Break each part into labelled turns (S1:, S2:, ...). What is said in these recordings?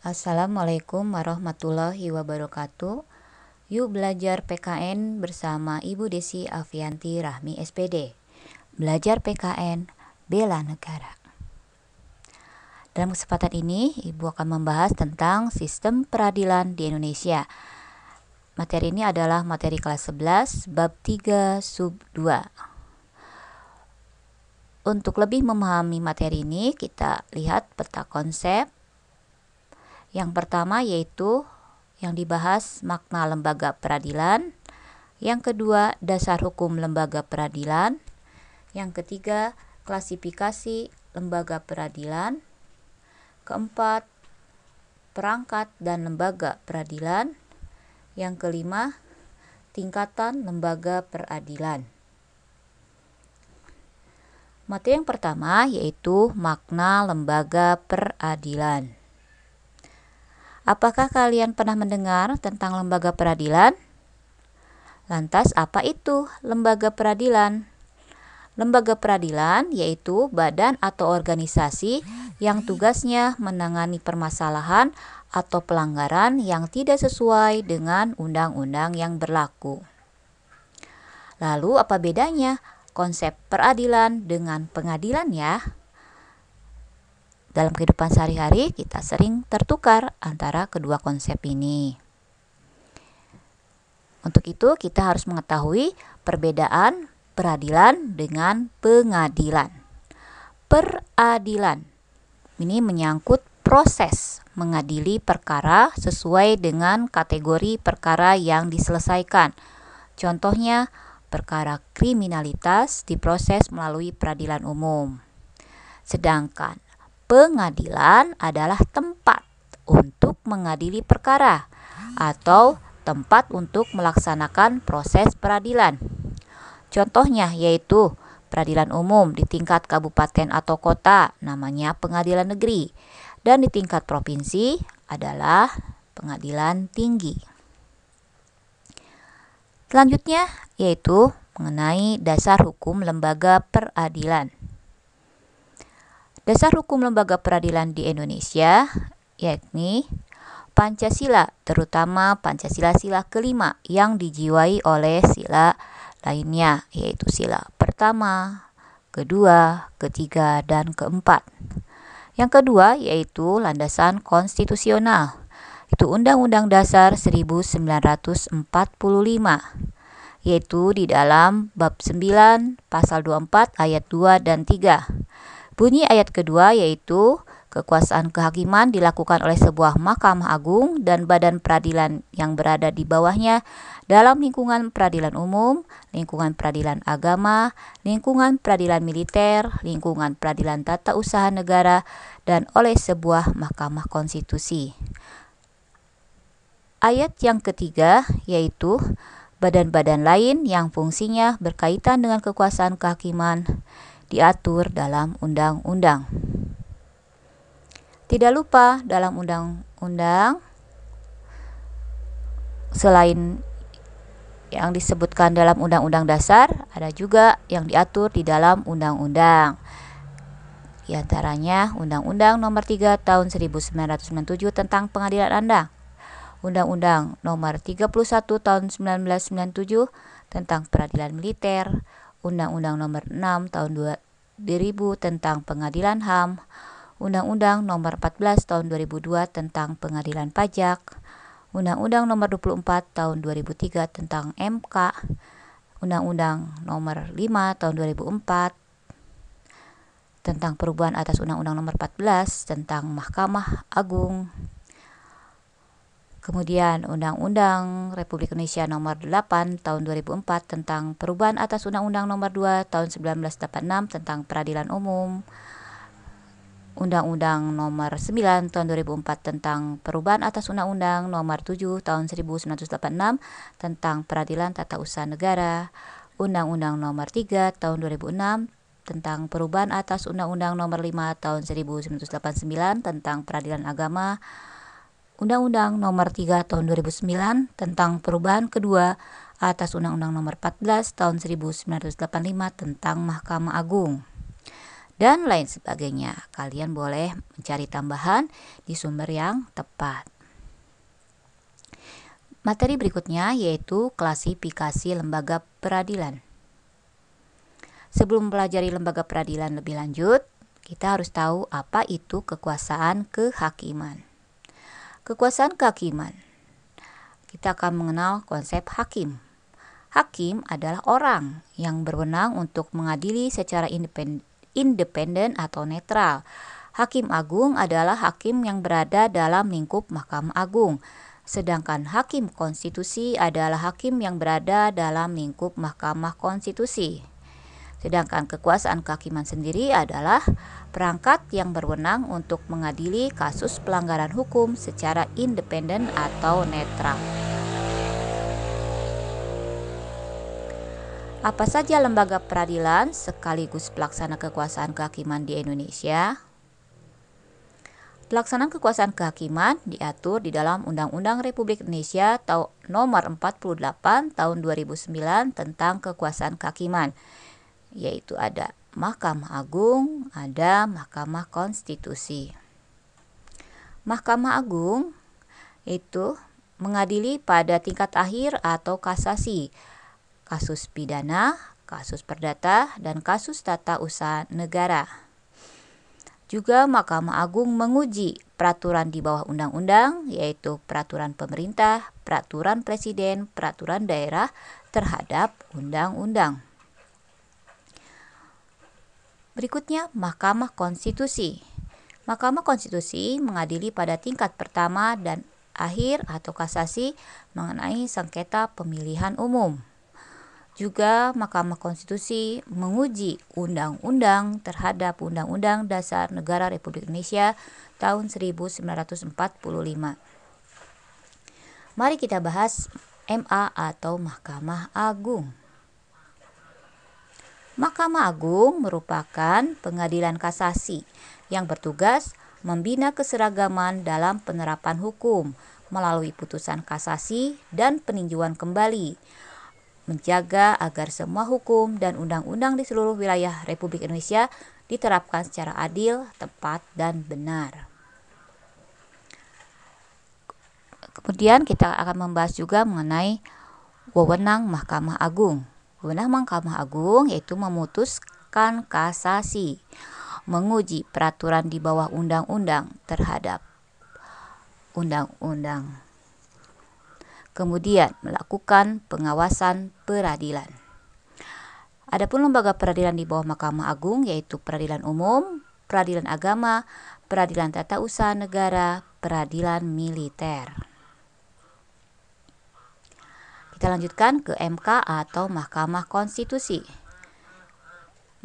S1: Assalamualaikum warahmatullahi wabarakatuh. Yuk belajar PKN bersama Ibu Desi Afianti Rahmi SPD. Belajar PKN, bela negara. Dalam kesempatan ini, Ibu akan membahas tentang sistem peradilan di Indonesia. Materi ini adalah materi kelas 11, bab 3, sub 2. Untuk lebih memahami materi ini, kita lihat peta konsep. Yang pertama yaitu yang dibahas makna lembaga peradilan. Yang kedua, dasar hukum lembaga peradilan. Yang ketiga, klasifikasi lembaga peradilan. Keempat, perangkat dan lembaga peradilan. Yang kelima, tingkatan lembaga peradilan. Materi yang pertama yaitu makna lembaga peradilan. Apakah kalian pernah mendengar tentang lembaga peradilan? Lantas, apa itu lembaga peradilan? Lembaga peradilan yaitu badan atau organisasi yang tugasnya menangani permasalahan atau pelanggaran yang tidak sesuai dengan undang-undang yang berlaku. Lalu, apa bedanya konsep peradilan dengan pengadilan ya? Dalam kehidupan sehari-hari, kita sering tertukar antara kedua konsep ini. Untuk itu, kita harus mengetahui perbedaan peradilan dengan pengadilan. Peradilan ini menyangkut proses mengadili perkara sesuai dengan kategori perkara yang diselesaikan. Contohnya, perkara kriminalitas diproses melalui peradilan umum. Sedangkan pengadilan adalah tempat untuk mengadili perkara atau tempat untuk melaksanakan proses peradilan. Contohnya yaitu peradilan umum di tingkat kabupaten atau kota namanya pengadilan negeri, dan di tingkat provinsi adalah pengadilan tinggi. Selanjutnya yaitu mengenai dasar hukum lembaga peradilan. Dasar hukum lembaga peradilan di Indonesia yakni Pancasila, terutama Pancasila sila kelima yang dijiwai oleh sila lainnya, yaitu sila pertama, kedua, ketiga, dan keempat. Yang kedua yaitu landasan konstitusional, itu Undang-Undang Dasar 1945, yaitu di dalam bab 9 pasal 24 ayat 2 dan 3. Bunyi ayat kedua yaitu kekuasaan kehakiman dilakukan oleh sebuah Mahkamah Agung dan badan peradilan yang berada di bawahnya dalam lingkungan peradilan umum, lingkungan peradilan agama, lingkungan peradilan militer, lingkungan peradilan tata usaha negara, dan oleh sebuah Mahkamah Konstitusi. Ayat yang ketiga yaitu badan-badan lain yang fungsinya berkaitan dengan kekuasaan kehakiman diatur dalam undang-undang. Tidak lupa dalam undang-undang selain yang disebutkan dalam Undang-Undang Dasar, ada juga yang diatur di dalam undang-undang. Di antaranya Undang-Undang Nomor 3 Tahun 1997 tentang Pengadilan Anak, Undang-Undang Nomor 31 Tahun 1997 tentang Peradilan Militer, Undang-Undang Nomor 6 Tahun 2000 tentang Pengadilan HAM, Undang-Undang Nomor 14 Tahun 2002 tentang Pengadilan Pajak, Undang-Undang Nomor 24 Tahun 2003 tentang MK, Undang-Undang Nomor 5 Tahun 2004 tentang perubahan atas Undang-Undang Nomor 14 tentang Mahkamah Agung. Kemudian Undang-Undang Republik Indonesia Nomor 8 Tahun 2004 tentang perubahan atas Undang-Undang Nomor 2 Tahun 1986 tentang Peradilan Umum. Undang-Undang Nomor 9 Tahun 2004 tentang perubahan atas Undang-Undang Nomor 7 Tahun 1986 tentang Peradilan Tata Usaha Negara. Undang-Undang Nomor 3 Tahun 2006 tentang perubahan atas Undang-Undang Nomor 5 Tahun 1989 tentang Peradilan Agama. Undang-Undang Nomor 3 Tahun 2009 tentang perubahan kedua atas Undang-Undang Nomor 14 Tahun 1985 tentang Mahkamah Agung. dan lain sebagainya. Kalian boleh mencari tambahan di sumber yang tepat. Materi berikutnya yaitu klasifikasi lembaga peradilan. Sebelum mempelajari lembaga peradilan lebih lanjut, kita harus tahu apa itu kekuasaan kehakiman. Kekuasaan kehakiman. Kita akan mengenal konsep hakim. Hakim adalah orang yang berwenang untuk mengadili secara independen atau netral. Hakim agung adalah hakim yang berada dalam lingkup Mahkamah Agung. Sedangkan hakim konstitusi adalah hakim yang berada dalam lingkup Mahkamah Konstitusi. Sedangkan kekuasaan kehakiman sendiri adalah perangkat yang berwenang untuk mengadili kasus pelanggaran hukum secara independen atau netral. Apa saja lembaga peradilan sekaligus pelaksana kekuasaan kehakiman di Indonesia? Pelaksanaan kekuasaan kehakiman diatur di dalam Undang-Undang Republik Indonesia Nomor 48 Tahun 2009 tentang kekuasaan kehakiman, yaitu ada Mahkamah Agung, ada Mahkamah Konstitusi. Mahkamah Agung itu mengadili pada tingkat akhir atau kasasi, kasus pidana, kasus perdata, dan kasus tata usaha negara. Juga Mahkamah Agung menguji peraturan di bawah undang-undang, yaitu peraturan pemerintah, peraturan presiden, peraturan daerah terhadap undang-undang. Berikutnya, Mahkamah Konstitusi. Mahkamah Konstitusi mengadili pada tingkat pertama dan akhir atau kasasi mengenai sengketa pemilihan umum. Juga Mahkamah Konstitusi menguji undang-undang terhadap Undang-Undang Dasar Negara Republik Indonesia tahun 1945. Mari kita bahas MA atau Mahkamah Agung. Mahkamah Agung merupakan pengadilan kasasi yang bertugas membina keseragaman dalam penerapan hukum melalui putusan kasasi dan peninjauan kembali, menjaga agar semua hukum dan undang-undang di seluruh wilayah Republik Indonesia diterapkan secara adil, tepat, dan benar. Kemudian kita akan membahas juga mengenai wewenang Mahkamah Agung. Wewenang Mahkamah Agung yaitu memutuskan kasasi, menguji peraturan di bawah undang-undang terhadap undang-undang. Kemudian melakukan pengawasan peradilan. Adapun lembaga peradilan di bawah Mahkamah Agung yaitu peradilan umum, peradilan agama, peradilan tata usaha negara, peradilan militer. Kita lanjutkan ke MK atau Mahkamah Konstitusi.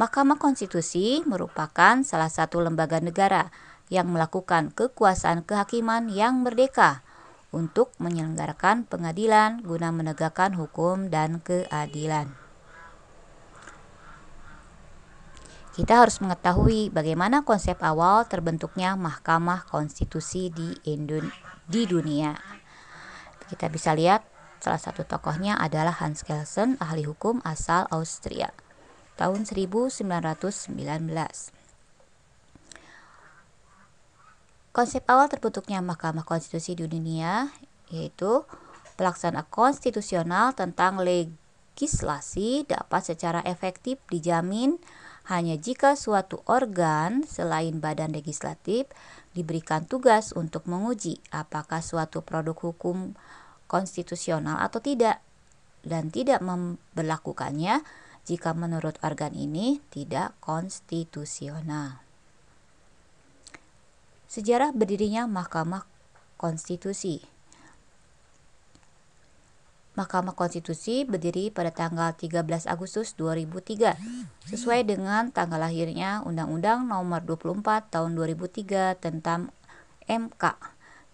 S1: Mahkamah Konstitusi merupakan salah satu lembaga negara yang melakukan kekuasaan kehakiman yang merdeka untuk menyelenggarakan pengadilan guna menegakkan hukum dan keadilan. Kita harus mengetahui bagaimana konsep awal terbentuknya Mahkamah Konstitusi di dunia. Kita bisa lihat salah satu tokohnya adalah Hans Kelsen, ahli hukum asal Austria, tahun 1919. Konsep awal terbentuknya Mahkamah Konstitusi di dunia yaitu pelaksana konstitusional tentang legislasi dapat secara efektif dijamin hanya jika suatu organ selain badan legislatif diberikan tugas untuk menguji apakah suatu produk hukum konstitusional atau tidak, dan tidak memberlakukannya jika menurut organ ini tidak konstitusional. Sejarah berdirinya Mahkamah Konstitusi. Mahkamah Konstitusi berdiri pada tanggal 13 Agustus 2003 sesuai dengan tanggal lahirnya Undang-Undang Nomor 24 Tahun 2003 tentang MK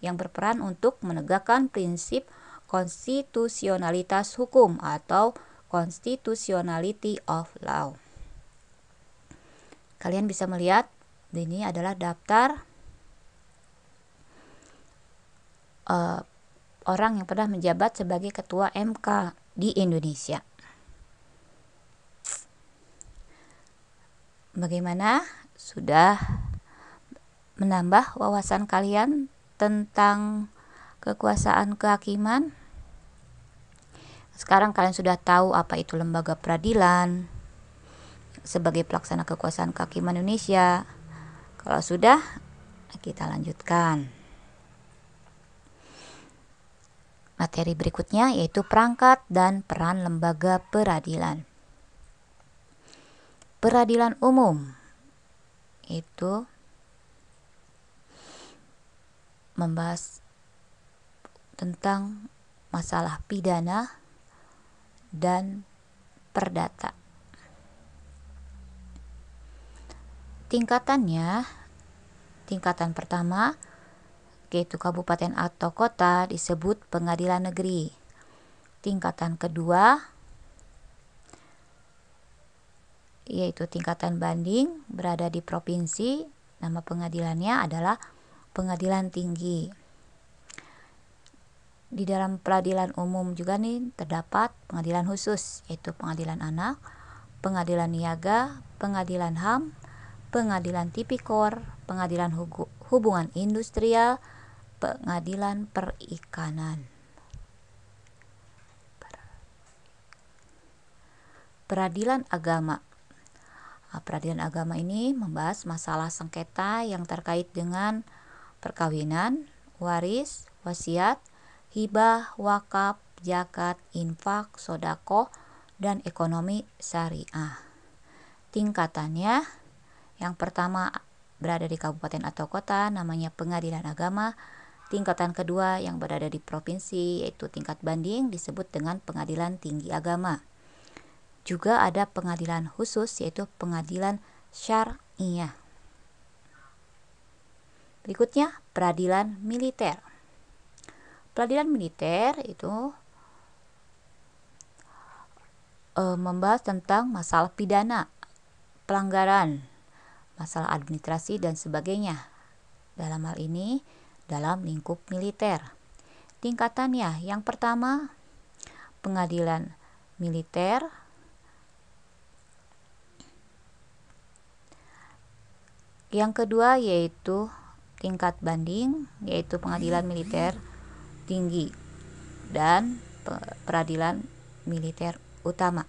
S1: yang berperan untuk menegakkan prinsip konstitusionalitas hukum atau constitutionality of law. Kalian bisa melihat ini adalah daftar orang yang pernah menjabat sebagai ketua MK di Indonesia. Bagaimana Sudah menambah wawasan kalian tentang kekuasaan kehakiman? Sekarang kalian sudah tahu apa itu lembaga peradilan sebagai pelaksana kekuasaan kehakiman Indonesia. Kalau sudah, kita lanjutkan. Materi berikutnya yaitu perangkat dan peran lembaga peradilan. Peradilan umum itu membahas tentang masalah pidana dan perdata. Tingkatannya, tingkatan pertama yaitu kabupaten atau kota disebut pengadilan negeri. Tingkatan kedua yaitu tingkatan banding berada di provinsi, nama pengadilannya adalah pengadilan tinggi. Di dalam peradilan umum juga nih terdapat pengadilan khusus yaitu pengadilan anak, pengadilan niaga, pengadilan HAM, pengadilan tipikor, pengadilan hubungan industrial, pengadilan perikanan. Peradilan agama. Peradilan agama ini membahas masalah sengketa yang terkait dengan perkawinan, waris, wasiat, hibah, wakaf, zakat, infak, sodaqoh, dan ekonomi syariah. Tingkatannya, yang pertama berada di kabupaten atau kota, namanya pengadilan agama. Tingkatan kedua yang berada di provinsi, yaitu tingkat banding, disebut dengan pengadilan tinggi agama. Juga ada pengadilan khusus, yaitu pengadilan syariah. Berikutnya, peradilan militer. Peradilan militer itu membahas tentang masalah pidana, pelanggaran, masalah administrasi dan sebagainya. Dalam hal ini dalam lingkup militer. Tingkatannya yang pertama pengadilan militer, yang kedua yaitu tingkat banding yaitu pengadilan militer tinggi dan peradilan militer utama.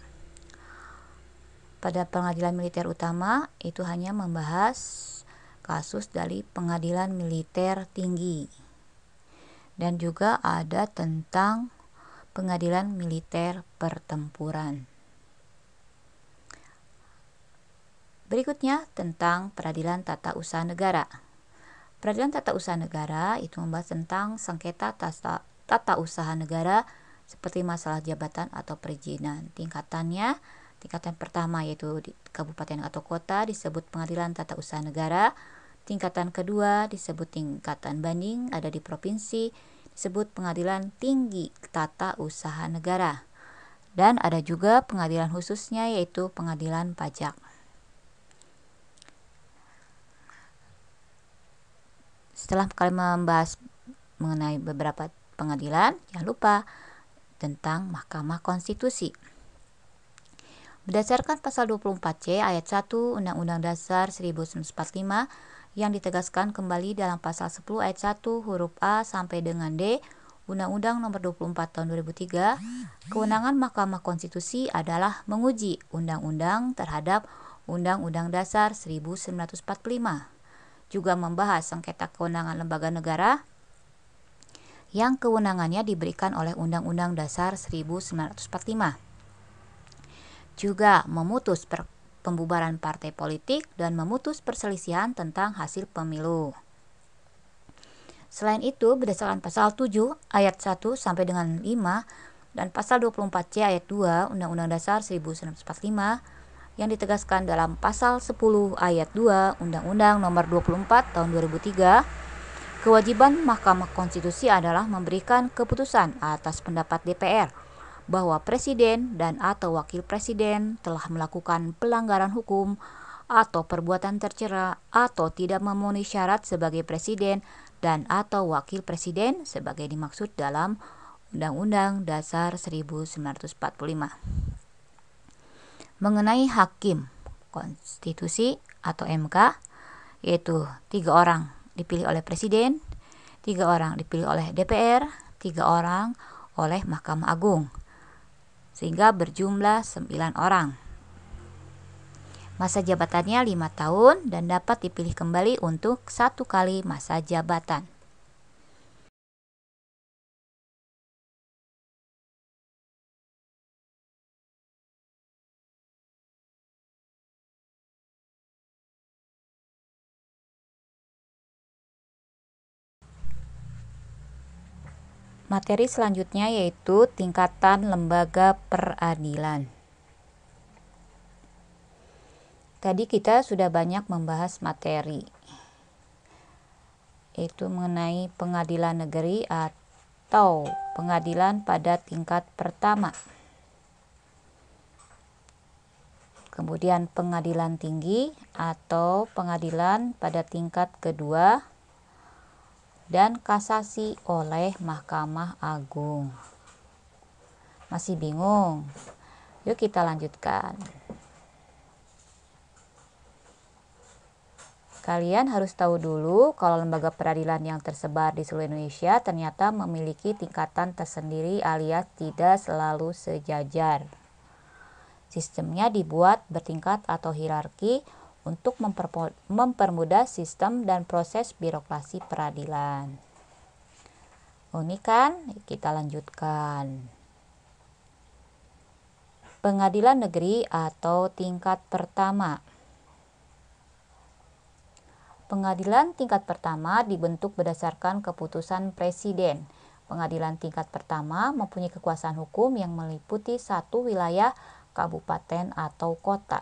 S1: Pada pengadilan militer utama itu hanya membahas kasus dari pengadilan militer tinggi, dan juga ada tentang pengadilan militer pertempuran. Berikutnya tentang peradilan tata usaha negara. Peradilan tata usaha negara itu membahas tentang sengketa tata usaha negara seperti masalah jabatan atau perizinan. Tingkatannya, tingkatan pertama yaitu di kabupaten atau kota disebut pengadilan tata usaha negara. Tingkatan kedua disebut tingkatan banding, ada di provinsi, disebut pengadilan tinggi tata usaha negara. Dan ada juga pengadilan khususnya yaitu pengadilan pajak. Setelah kalian membahas mengenai beberapa pengadilan, jangan lupa tentang Mahkamah Konstitusi. Berdasarkan pasal 24C ayat 1 Undang-Undang Dasar 1945 yang ditegaskan kembali dalam pasal 10 ayat 1 huruf A sampai dengan D Undang-Undang Nomor 24 Tahun 2003, kewenangan Mahkamah Konstitusi adalah menguji undang-undang terhadap Undang-Undang Dasar 1945. Juga membahas sengketa kewenangan lembaga negara yang kewenangannya diberikan oleh Undang-Undang Dasar 1945. Juga memutus pembubaran partai politik dan memutus perselisihan tentang hasil pemilu. Selain itu, berdasarkan pasal 7 ayat 1 sampai dengan 5 dan pasal 24C ayat 2 Undang-Undang Dasar 1945 yang ditegaskan dalam pasal 10 ayat 2 Undang-Undang Nomor 24 Tahun 2003, kewajiban Mahkamah Konstitusi adalah memberikan keputusan atas pendapat DPR bahwa presiden dan atau wakil presiden telah melakukan pelanggaran hukum atau perbuatan tercela atau tidak memenuhi syarat sebagai presiden dan atau wakil presiden sebagai dimaksud dalam Undang-Undang Dasar 1945. Mengenai hakim konstitusi atau MK, yaitu 3 orang dipilih oleh Presiden, 3 orang dipilih oleh DPR, 3 orang oleh Mahkamah Agung, sehingga berjumlah 9 orang. Masa jabatannya 5 tahun dan dapat dipilih kembali untuk 1 kali masa jabatan. Materi selanjutnya yaitu tingkatan lembaga peradilan. Tadi kita sudah banyak membahas materi, yaitu mengenai pengadilan negeri atau pengadilan pada tingkat pertama. Kemudian pengadilan tinggi atau pengadilan pada tingkat kedua, dan kasasi oleh Mahkamah Agung. Masih bingung? Yuk kita lanjutkan. Kalian harus tahu dulu kalau lembaga peradilan yang tersebar di seluruh Indonesia ternyata memiliki tingkatan tersendiri alias tidak selalu sejajar. Sistemnya dibuat bertingkat atau hierarki untuk mempermudah sistem dan proses birokrasi peradilan. Unik kan? Kita lanjutkan. Pengadilan negeri atau tingkat pertama. Pengadilan tingkat pertama dibentuk berdasarkan keputusan Presiden. Pengadilan tingkat pertama mempunyai kekuasaan hukum yang meliputi satu wilayah, kabupaten, atau kota.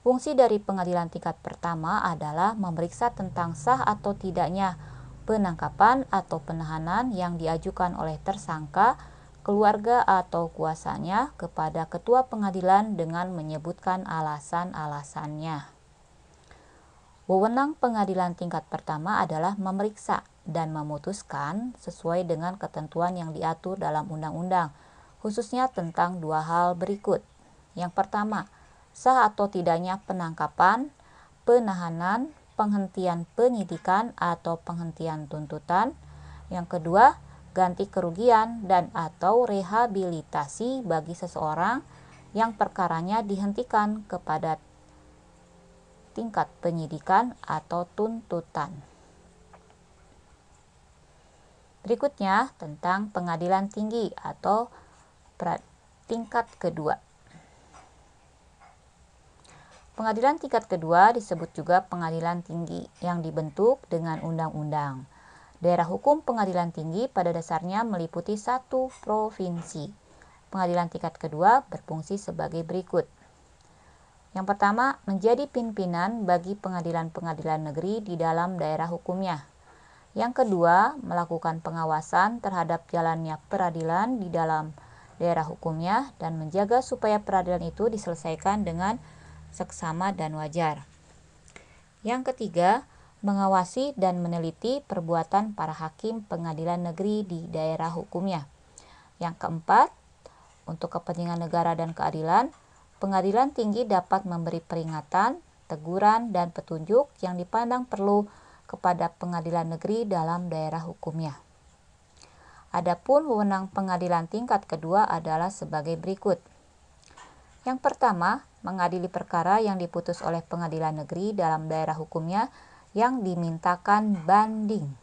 S1: Fungsi dari pengadilan tingkat pertama adalah memeriksa tentang sah atau tidaknya penangkapan atau penahanan yang diajukan oleh tersangka, keluarga, atau kuasanya kepada ketua pengadilan dengan menyebutkan alasan-alasannya. Wewenang pengadilan tingkat pertama adalah memeriksa dan memutuskan sesuai dengan ketentuan yang diatur dalam undang-undang, khususnya tentang 2 hal berikut. Yang pertama, sah atau tidaknya penangkapan, penahanan, penghentian penyidikan atau penghentian tuntutan. Yang kedua, ganti kerugian dan atau rehabilitasi bagi seseorang yang perkaranya dihentikan kepada tingkat penyidikan atau tuntutan. Berikutnya tentang pengadilan tinggi atau tingkat kedua. Pengadilan tingkat kedua disebut juga pengadilan tinggi yang dibentuk dengan undang-undang. Daerah hukum pengadilan tinggi pada dasarnya meliputi 1 provinsi. Pengadilan tingkat kedua berfungsi sebagai berikut. Yang pertama, menjadi pimpinan bagi pengadilan-pengadilan negeri di dalam daerah hukumnya. Yang kedua, melakukan pengawasan terhadap jalannya peradilan di dalam daerah hukumnya dan menjaga supaya peradilan itu diselesaikan dengan seksama dan wajar. Yang ketiga, mengawasi dan meneliti perbuatan para hakim pengadilan negeri di daerah hukumnya. Yang keempat, untuk kepentingan negara dan keadilan, pengadilan tinggi dapat memberi peringatan, teguran, dan petunjuk yang dipandang perlu kepada pengadilan negeri dalam daerah hukumnya. Adapun wewenang pengadilan tingkat kedua adalah sebagai berikut. Yang pertama, mengadili perkara yang diputus oleh pengadilan negeri dalam daerah hukumnya yang dimintakan banding.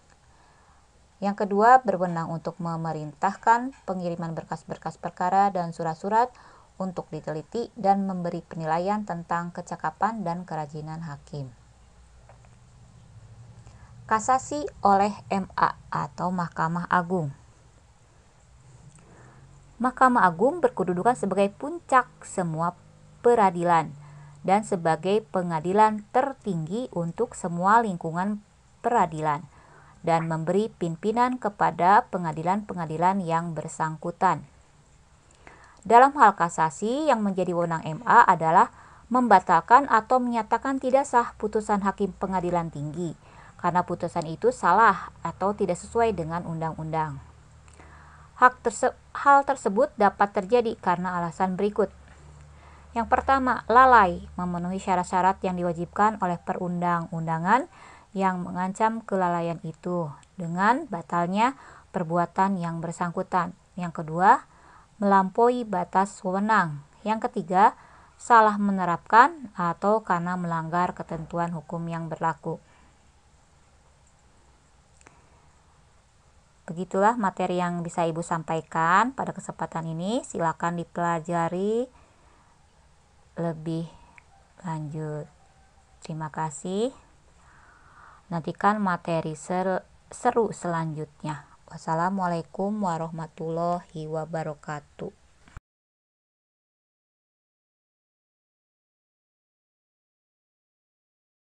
S1: Yang kedua, berwenang untuk memerintahkan pengiriman berkas-berkas perkara dan surat-surat untuk diteliti dan memberi penilaian tentang kecakapan dan kerajinan hakim. Kasasi oleh MA atau Mahkamah Agung. Mahkamah Agung berkedudukan sebagai puncak semua peradilan dan sebagai pengadilan tertinggi untuk semua lingkungan peradilan dan memberi pimpinan kepada pengadilan-pengadilan yang bersangkutan. Dalam hal kasasi, yang menjadi wewenang MA adalah membatalkan atau menyatakan tidak sah putusan hakim pengadilan tinggi karena putusan itu salah atau tidak sesuai dengan undang-undang. Hal tersebut dapat terjadi karena alasan berikut. Yang pertama, lalai memenuhi syarat-syarat yang diwajibkan oleh perundang-undangan yang mengancam kelalaian itu dengan batalnya perbuatan yang bersangkutan. Yang kedua, melampaui batas wewenang. Yang ketiga, salah menerapkan atau karena melanggar ketentuan hukum yang berlaku. Begitulah materi yang bisa Ibu sampaikan pada kesempatan ini. Silakan dipelajari lebih lanjut. Terima kasih. Nantikan materi seru selanjutnya. Wassalamualaikum warahmatullahi wabarakatuh.